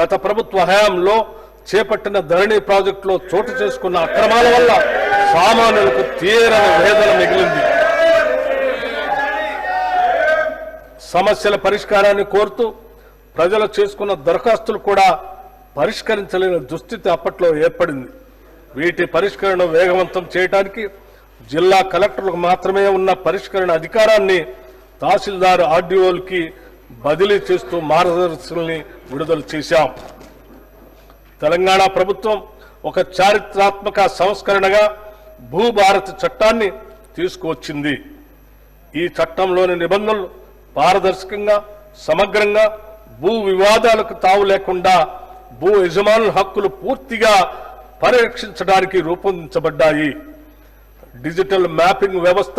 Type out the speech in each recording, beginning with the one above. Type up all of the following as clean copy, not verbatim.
గత ప్రభుత్వ హయాంలో చేపట్టిన ధరణి ప్రాజెక్టులో చోటు చేసుకున్న అక్రమాల వల్ల సామాన్యులకు తీరని వేదన మిగిలింది. సమస్యల పరిష్కారాన్ని కోరుతూ ప్రజలు చేసుకున్న దరఖాస్తులు కూడా పరిష్కరించలేని దుస్థితి అప్పట్లో ఏర్పడింది. వీటి పరిష్కరణ వేగవంతం చేయడానికి జిల్లా కలెక్టర్లకు మాత్రమే ఉన్న పరిష్కరణ అధికారాన్ని తహసీల్దార్ ఆర్డీఓలకి బదిలీ చేస్తూ మార్గదర్శకాలని విడుదల చేశాం. తెలంగాణ ప్రభుత్వం ఒక చారిత్రాత్మక సంస్కరణగా భూభారతి చట్టాన్ని తీసుకువచ్చింది. ఈ చట్టంలోని నిబంధనలు పారదర్శకంగా, సమగ్రంగా, భూ వివాదాలకు తావు లేకుండా భూ యజమానుల హక్కులు పూర్తిగా పరిరక్షించడానికి రూపొందించబడ్డాయి. డిజిటల్ మ్యాపింగ్ వ్యవస్థ,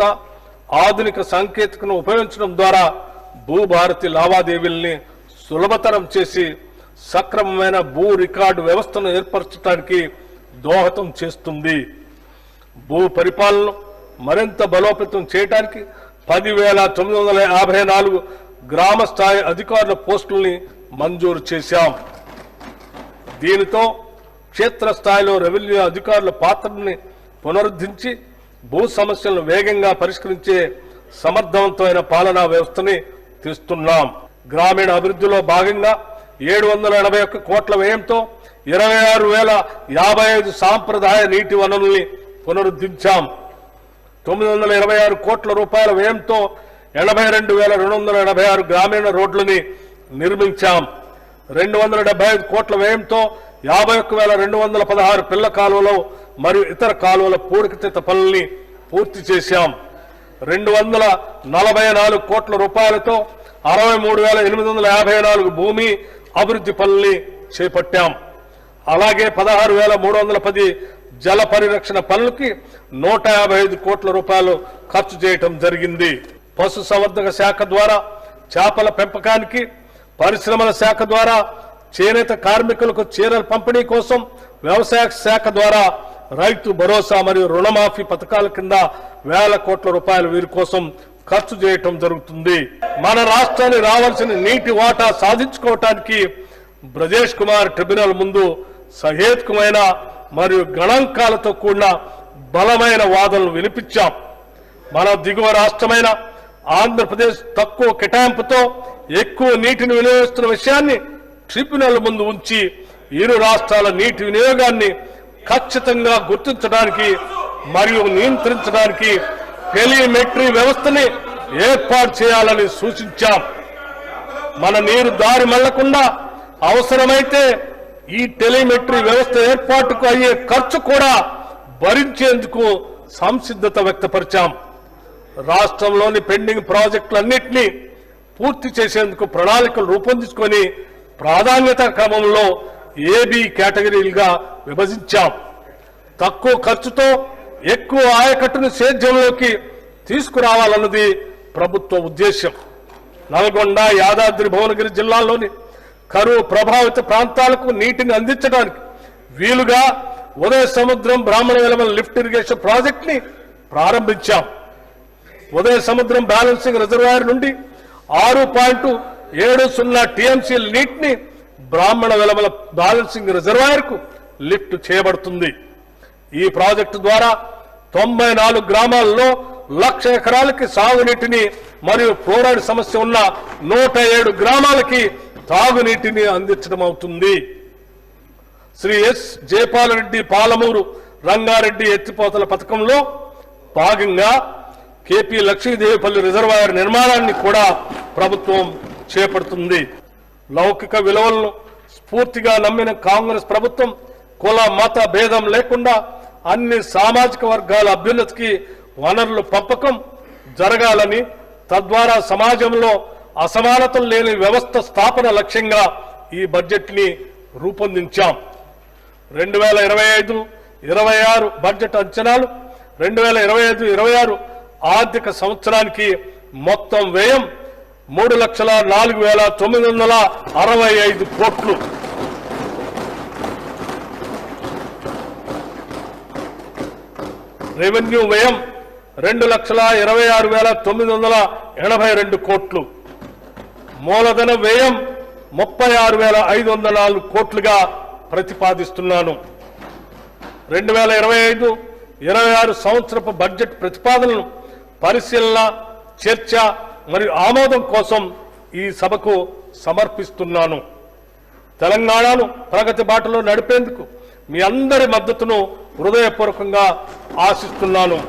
ఆధునిక సాంకేతికను ఉపయోగించడం ద్వారా భూభారతి లావాదేవీల్ని సులభతరం చేసి సక్రమమైన భూ రికార్డు వ్యవస్థను ఏర్పరచడానికి దోహదం చేస్తుంది. భూ పరిపాలనను మరింత బలోపేతం చేయడానికి 10,954 గ్రామ స్థాయి అధికారుల పోస్టుల్ని మంజూరు చేశాం. దీనితో క్షేత్రస్థాయిలో రెవెన్యూ అధికారుల పాత్రని పునరుద్ధరించి భూ సమస్యలను వేగంగా పరిష్కరించే సమర్థవంతమైన పాలనా వ్యవస్థని తెస్తున్నాం. గ్రామీణ అభివృద్ధిలో భాగంగా 781 కోట్ల వ్యయంతో 26,055 సాంప్రదాయ నీటి వనరుల్ని పునరుద్ధరించాం. 926 కోట్ల రూపాయల వ్యయంతో 82,286 గ్రామీణ రోడ్లని నిర్మించాం. 275 కోట్ల వ్యయంతో 51,216 పిల్ల కాలువలు మరియు ఇతర కాలువల పూడికతీత పనుల్ని పూర్తి చేశాం. 244 కోట్ల రూపాయలతో 63,854 భూమి అభివృద్ధి పనుల్ని చేపట్టాం. అలాగే 16,310 జల పరిరక్షణ పనులకి 155 కోట్ల రూపాయలు ఖర్చు చేయటం జరిగింది. పశు సంవర్ధక శాఖ ద్వారా చేపల పెంపకానికి, పరిశ్రమల శాఖ ద్వారా చేనేత కార్మికులకు చీరల పంపిణీ కోసం, వ్యవసాయ శాఖ ద్వారా రైతు భరోసా మరియు రుణమాఫీ పథకాల కింద వేల కోట్ల రూపాయలు వీరి కోసం ఖర్చు చేయటం జరుగుతుంది. మన రాష్ట్రానికి రావాల్సిన నీటి వాటా సాధించుకోవటానికి బ్రజేష్ కుమార్ ట్రిబ్యునల్ ముందు సహేతుకమైన మరియు గణాంకాలతో కూడిన బలమైన వాదనలు వినిపించాం. మన దిగువ రాష్ట్రమైన ఆంధ్రప్రదేశ్ తక్కువ కేటాయింపుతో ఎక్కువ నీటిని వినియోగిస్తున్న విషయాన్ని ట్రిబ్యునల్ ముందు ఉంచి ఇరు రాష్ట్రాల నీటి వినియోగాన్ని ఖచ్చితంగా గుర్తించడానికి మరియు నియంత్రించడానికి టెలిమెట్రీ వ్యవస్థని ఏర్పాటు చేయాలని సూచించాం. మన నీరు దారి మళ్లకుండా అవసరమైతే ఈ టెలిమెట్రీ వ్యవస్థ ఏర్పాటుకు అయ్యే ఖర్చు కూడా భరించేందుకు సంసిద్ధత వ్యక్తపరిచాం. రాష్ట్రంలోని పెండింగ్ ప్రాజెక్టులన్నింటినీ పూర్తి చేసేందుకు ప్రణాళికలు రూపొందించుకొని ప్రాధాన్యత క్రమంలో ఏబీ కేటగిరీలుగా విభజించాం. తక్కువ ఖర్చుతో ఎక్కువ ఆయకట్టును సేద్యంలోకి తీసుకురావాలన్నది ప్రభుత్వ ఉద్దేశం. నల్గొండ, యాదాద్రి భువనగిరి జిల్లాల్లోని కరువు ప్రభావిత ప్రాంతాలకు నీటిని అందించడానికి వీలుగా ఉదయ సముద్రం బ్రాహ్మణ వెలమల లిఫ్ట్ ఇరిగేషన్ ప్రాజెక్ట్ ని ప్రారంభించాం. ఉదయ సముద్రం బ్యాలెన్సింగ్ రిజర్వాయర్ నుండి 6.70 టీఎంసీల నీటిని బ్రాహ్మణ వెలమల బ్యాలెన్సింగ్ రిజర్వాయర్ కు లిఫ్ట్ చేయబడుతుంది. ఈ ప్రాజెక్టు ద్వారా 94 గ్రామాల్లో 1,00,000 ఎకరాలకి సాగునీటిని మరియు ఫ్లోరైడ్ సమస్య ఉన్న 107 గ్రామాలకి తాగునీటిని అందించడం అవుతుంది. శ్రీ ఎస్ జయపాలరెడ్డి పాలమూరు రంగారెడ్డి ఎత్తిపోతల పథకంలో భాగంగా కేపీ లక్ష్మీదేవిపల్లి రిజర్వాయర్ నిర్మాణాన్ని కూడా ప్రభుత్వం చేపడుతుంది. లౌకిక విలువలను స్ఫూర్తిగా నమ్మిన కాంగ్రెస్ ప్రభుత్వం కుల మత భేదం లేకుండా అన్ని సామాజిక వర్గాల అభ్యున్నతికి వనరుల పంపకం జరగాలని, తద్వారా సమాజంలో అసమానతలు లేని వ్యవస్థ స్థాపన లక్ష్యంగా ఈ బడ్జెట్ ని రూపొందించాం. 2025-26 బడ్జెట్ అంచనాలు 2025-26 ఆర్థిక సంవత్సరానికి మొత్తం వ్యయం 3,04,965 కోట్లు. రెవెన్యూ వ్యయం 2,26,982 కోట్లు. మూలధన వ్యయం 36,504 కోట్లుగా ప్రతిపాదిస్తున్నాను. 2025-26 సంవత్సరపు బడ్జెట్ ప్రతిపాదనలను పరిశీలన, చర్చ మరియు ఆమోదం కోసం ఈ సభకు సమర్పిస్తున్నాను. తెలంగాణను ప్రగతి బాటలో నడిపేందుకు మీ అందరి మద్దతును హృదయపూర్వకంగా ఆశిస్తున్నాను.